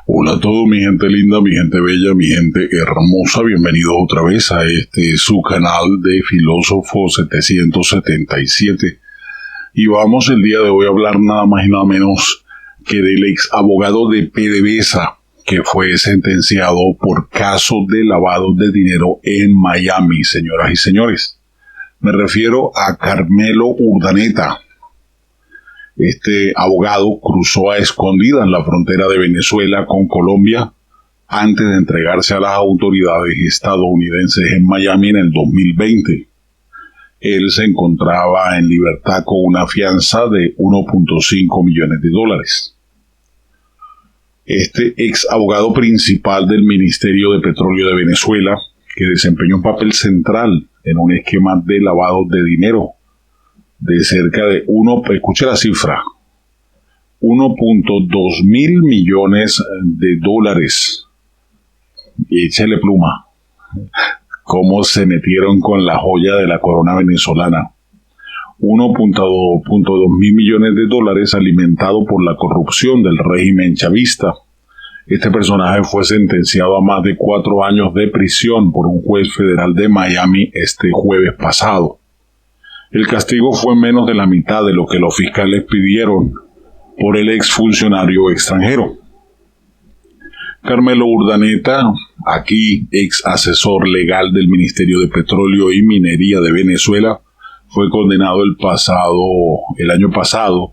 Hola a todos, mi gente linda, mi gente bella, mi gente hermosa. Bienvenidos otra vez a su canal de Filósofo 777. Y vamos el día de hoy a hablar nada más y nada menos que del ex abogado de PDVSA, que fue sentenciado por caso de lavado de dinero en Miami, señoras y señores. Me refiero a Carmelo Urdaneta. Este abogado cruzó a escondidas la frontera de Venezuela con Colombia antes de entregarse a las autoridades estadounidenses en Miami en el 2020. Él se encontraba en libertad con una fianza de 1.5 millones de dólares. Este ex abogado principal del Ministerio de Petróleo de Venezuela, que desempeñó un papel central en un esquema de lavado de dinero de cerca de escuche la cifra, 1.2 mil millones de dólares. Y échale pluma. Cómo se metieron con la joya de la corona venezolana. 1.2 mil millones de dólares alimentado por la corrupción del régimen chavista. Este personaje fue sentenciado a más de 4 años de prisión por un juez federal de Miami este jueves pasado. El castigo fue menos de la mitad de lo que los fiscales pidieron por el exfuncionario extranjero. Carmelo Urdaneta, aquí ex asesor legal del Ministerio de Petróleo y Minería de Venezuela, fue condenado el año pasado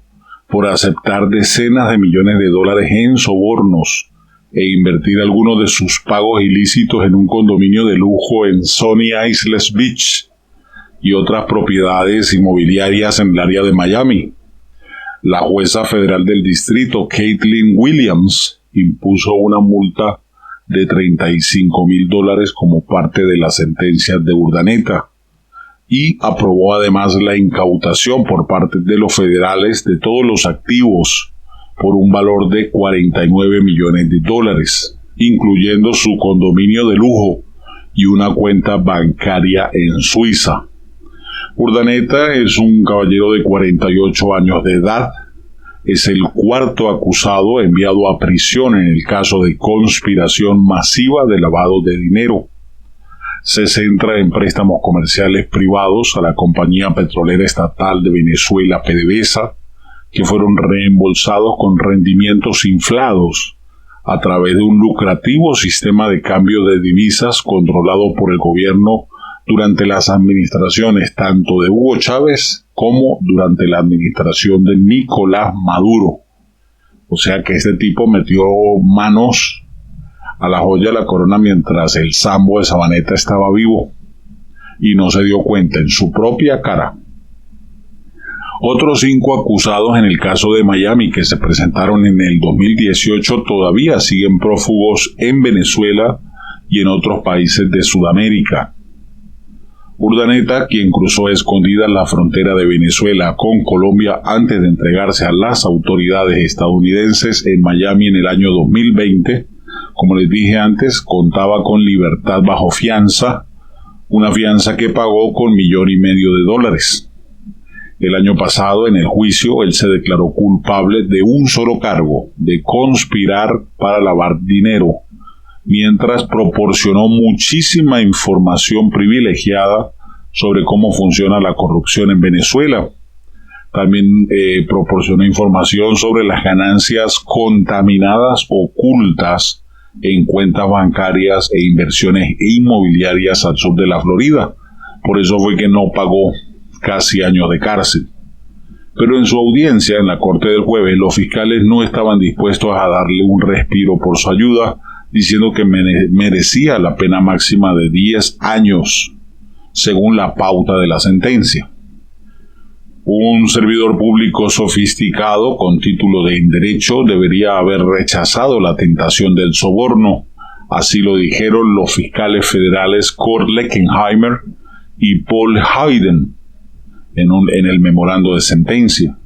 por aceptar decenas de millones de dólares en sobornos e invertir algunos de sus pagos ilícitos en un condominio de lujo en Sunny Isles Beach y otras propiedades inmobiliarias en el área de Miami. La jueza federal del distrito, Caitlin Williams, impuso una multa de $35,000 como parte de las sentencias de Urdaneta y aprobó además la incautación por parte de los federales de todos los activos por un valor de $49 millones, incluyendo su condominio de lujo y una cuenta bancaria en Suiza. Urdaneta es un caballero de 48 años de edad. Es el cuarto acusado enviado a prisión en el caso de conspiración masiva de lavado de dinero. Se centra en préstamos comerciales privados a la compañía petrolera estatal de Venezuela, PDVSA, que fueron reembolsados con rendimientos inflados a través de un lucrativo sistema de cambio de divisas controlado por el gobierno durante las administraciones tanto de Hugo Chávez como durante la administración de Nicolás Maduro. O sea que este tipo metió manos a la joya de la corona mientras el Sambo de Sabaneta estaba vivo y no se dio cuenta en su propia cara. Otros 5 acusados en el caso de Miami que se presentaron en el 2018 todavía siguen prófugos en Venezuela y en otros países de Sudamérica. Urdaneta, quien cruzó a escondidas la frontera de Venezuela con Colombia antes de entregarse a las autoridades estadounidenses en Miami en el año 2020, como les dije antes, contaba con libertad bajo fianza, una fianza que pagó con $1,5 millones. El año pasado, en el juicio, él se declaró culpable de un solo cargo, de conspirar para lavar dinero, mientras proporcionó muchísima información privilegiada sobre cómo funciona la corrupción en Venezuela. También proporcionó información sobre las ganancias contaminadas ocultas en cuentas bancarias e inversiones inmobiliarias al sur de la Florida. Por eso fue que no pagó casi años de cárcel. Pero en su audiencia en la corte del jueves, los fiscales no estaban dispuestos a darle un respiro por su ayuda, diciendo que merecía la pena máxima de 10 años, según la pauta de la sentencia. Un servidor público sofisticado con título de derecho debería haber rechazado la tentación del soborno, así lo dijeron los fiscales federales Kurt Leckenheimer y Paul Hayden en el memorando de sentencia.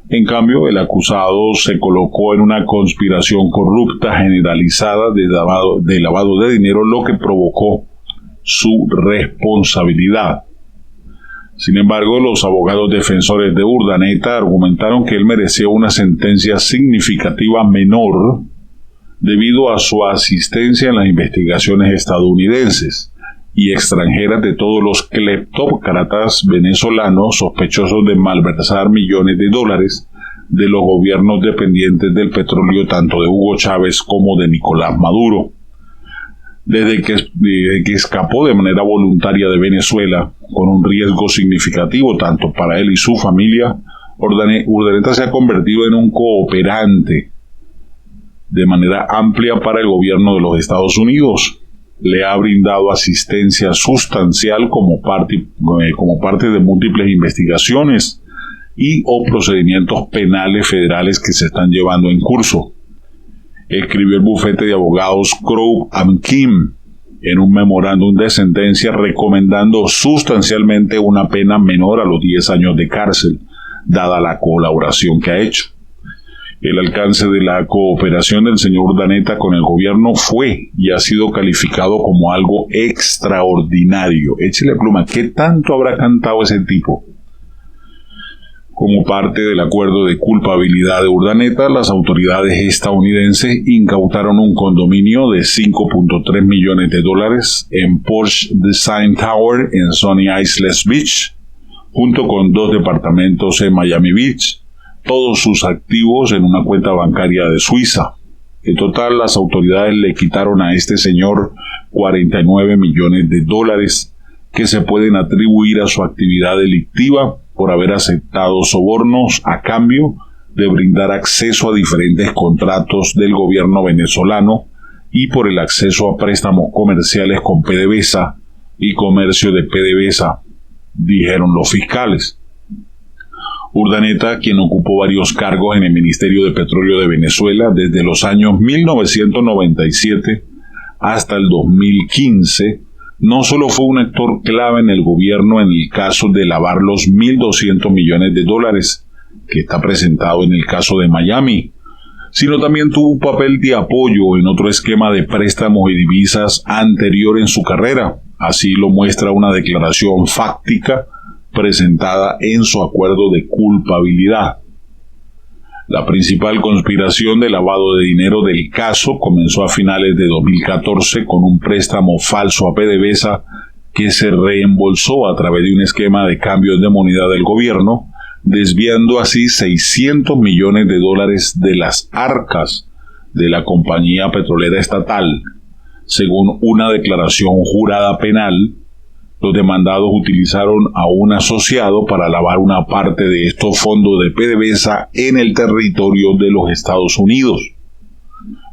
En cambio, el acusado se colocó en una conspiración corrupta generalizada de lavado de dinero, lo que provocó su responsabilidad. Sin embargo, los abogados defensores de Urdaneta argumentaron que él merecía una sentencia significativa menor debido a su asistencia en las investigaciones estadounidenses y extranjeras de todos los cleptócratas venezolanos sospechosos de malversar millones de dólares de los gobiernos dependientes del petróleo tanto de Hugo Chávez como de Nicolás Maduro. Desde que escapó de manera voluntaria de Venezuela, con un riesgo significativo tanto para él y su familia, Urdaneta se ha convertido en un cooperante de manera amplia para el gobierno de los Estados Unidos. Le ha brindado asistencia sustancial como parte de múltiples investigaciones y o procedimientos penales federales que se están llevando en curso. Escribió el bufete de abogados Crowe and Kim en un memorándum de sentencia recomendando sustancialmente una pena menor a los 10 años de cárcel, dada la colaboración que ha hecho. El alcance de la cooperación del señor Urdaneta con el gobierno fue y ha sido calificado como algo extraordinario. Échele pluma, ¿qué tanto habrá cantado ese tipo? Como parte del acuerdo de culpabilidad de Urdaneta, las autoridades estadounidenses incautaron un condominio de $5.3 millones en Porsche Design Tower en Sunny Isles Beach, junto con 2 departamentos en Miami Beach, todos sus activos en una cuenta bancaria de Suiza. En total, las autoridades le quitaron a este señor $49 millones que se pueden atribuir a su actividad delictiva por haber aceptado sobornos a cambio de brindar acceso a diferentes contratos del gobierno venezolano y por el acceso a préstamos comerciales con PDVSA y comercio de PDVSA, dijeron los fiscales. Urdaneta, quien ocupó varios cargos en el Ministerio de Petróleo de Venezuela desde los años 1997 hasta el 2015, no solo fue un actor clave en el gobierno en el caso de lavar los $1.200 millones que está presentado en el caso de Miami, sino también tuvo un papel de apoyo en otro esquema de préstamos y divisas anterior en su carrera. Así lo muestra una declaración fáctica presentada en su acuerdo de culpabilidad. La principal conspiración de lavado de dinero del caso comenzó a finales de 2014 con un préstamo falso a PDVSA que se reembolsó a través de un esquema de cambios de moneda del gobierno, desviando así $600 millones de las arcas de la compañía petrolera estatal. Según una declaración jurada penal, los demandados utilizaron a un asociado para lavar una parte de estos fondos de PDVSA en el territorio de los Estados Unidos.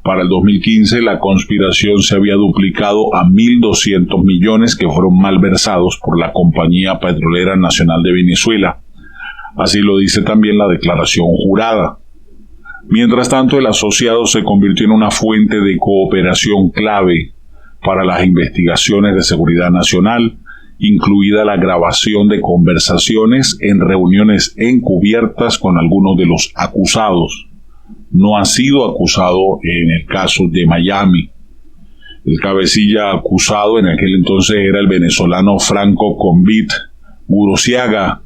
Para el 2015, la conspiración se había duplicado a $1.200 millones que fueron malversados por la Compañía Petrolera Nacional de Venezuela. Así lo dice también la declaración jurada. Mientras tanto, el asociado se convirtió en una fuente de cooperación clave para las investigaciones de seguridad nacional, incluida la grabación de conversaciones en reuniones encubiertas con algunos de los acusados. No ha sido acusado en el caso de Miami. El cabecilla acusado en aquel entonces era el venezolano Franco Convit Burosiaga.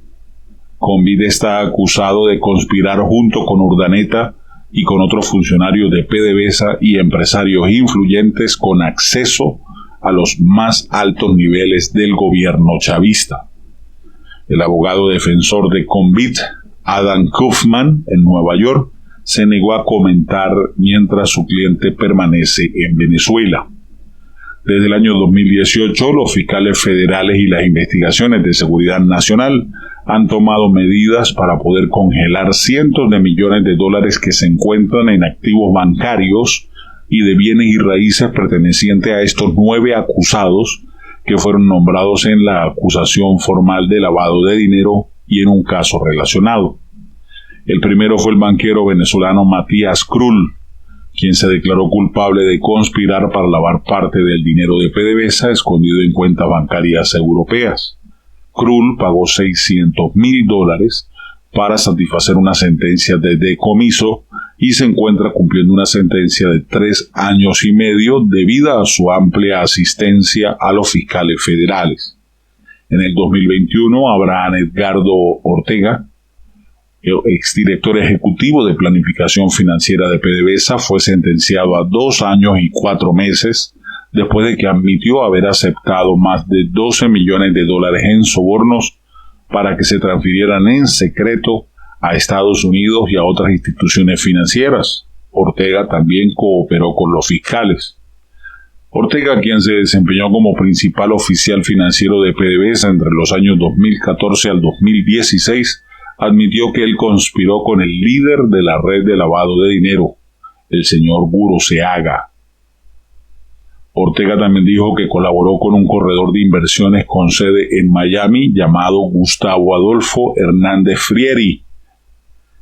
Convit está acusado de conspirar junto con Urdaneta y con otros funcionarios de PDVSA y empresarios influyentes con acceso a los más altos niveles del gobierno chavista. El abogado defensor de Convit, Adam Kaufman, en Nueva York, se negó a comentar mientras su cliente permanece en Venezuela. Desde el año 2018, los fiscales federales y las investigaciones de seguridad nacional han tomado medidas para poder congelar cientos de millones de dólares que se encuentran en activos bancarios y de bienes y raíces pertenecientes a estos 9 acusados que fueron nombrados en la acusación formal de lavado de dinero y en un caso relacionado. El primero fue el banquero venezolano Matías Krull, quien se declaró culpable de conspirar para lavar parte del dinero de PDVSA escondido en cuentas bancarias europeas. Krull pagó $600,000 para satisfacer una sentencia de decomiso y se encuentra cumpliendo una sentencia de 3 años y medio debido a su amplia asistencia a los fiscales federales. En el 2021, Abraham Edgardo Ortega, exdirector ejecutivo de planificación financiera de PDVSA, fue sentenciado a 2 años y 4 meses después de que admitió haber aceptado más de $12 millones en sobornos para que se transfirieran en secreto a Estados Unidos y a otras instituciones financieras. Ortega también cooperó con los fiscales. Ortega, quien se desempeñó como principal oficial financiero de PDVSA entre los años 2014 al 2016, admitió que él conspiró con el líder de la red de lavado de dinero, el señor Buroseaga. Ortega también dijo que colaboró con un corredor de inversiones con sede en Miami llamado Gustavo Adolfo Hernández Frieri.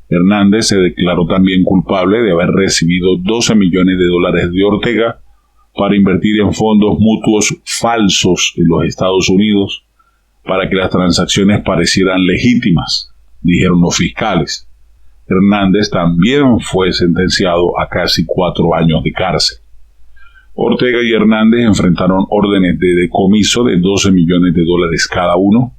Hernández se declaró también culpable de haber recibido $12 millones de Ortega para invertir en fondos mutuos falsos en los Estados Unidos para que las transacciones parecieran legítimas, dijeron los fiscales. Hernández también fue sentenciado a casi 4 años de cárcel. Ortega y Hernández enfrentaron órdenes de decomiso de $12 millones cada uno,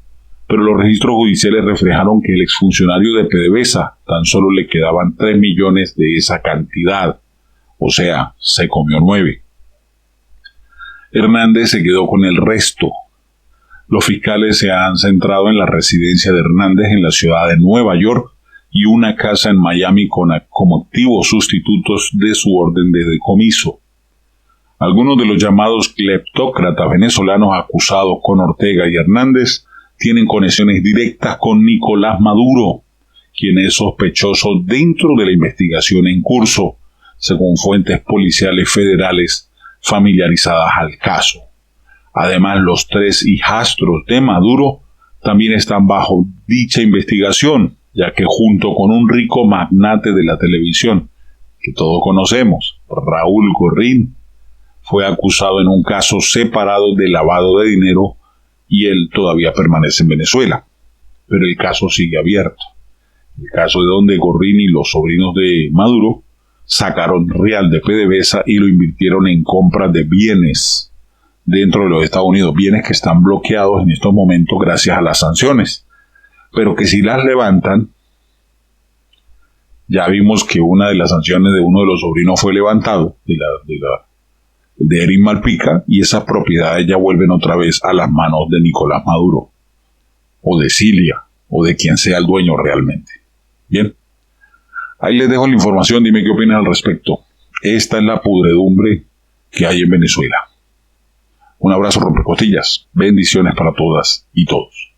pero los registros judiciales reflejaron que el exfuncionario de PDVSA tan solo le quedaban 3 millones de esa cantidad, o sea, se comió 9. Hernández se quedó con el resto. Los fiscales se han centrado en la residencia de Hernández en la ciudad de Nueva York y una casa en Miami como activos sustitutos de su orden de decomiso. Algunos de los llamados cleptócratas venezolanos acusados con Ortega y Hernández tienen conexiones directas con Nicolás Maduro, quien es sospechoso dentro de la investigación en curso, según fuentes policiales federales familiarizadas al caso. Además, los 3 hijastros de Maduro también están bajo dicha investigación, ya que junto con un rico magnate de la televisión, que todos conocemos, Raúl Gorrín, fue acusado en un caso separado de lavado de dinero y él todavía permanece en Venezuela. Pero el caso sigue abierto. El caso de donde Gorrín y los sobrinos de Maduro sacaron real de PDVSA y lo invirtieron en compras de bienes dentro de los Estados Unidos, bienes que están bloqueados en estos momentos gracias a las sanciones, pero que si las levantan, ya vimos que una de las sanciones de uno de los sobrinos fue levantado, de Erin Malpica, y esas propiedades ya vuelven otra vez a las manos de Nicolás Maduro, o de Cilia, o de quien sea el dueño realmente. Bien, ahí les dejo la información, dime qué opinan al respecto. Esta es la pudredumbre que hay en Venezuela. Un abrazo rompecostillas, bendiciones para todas y todos.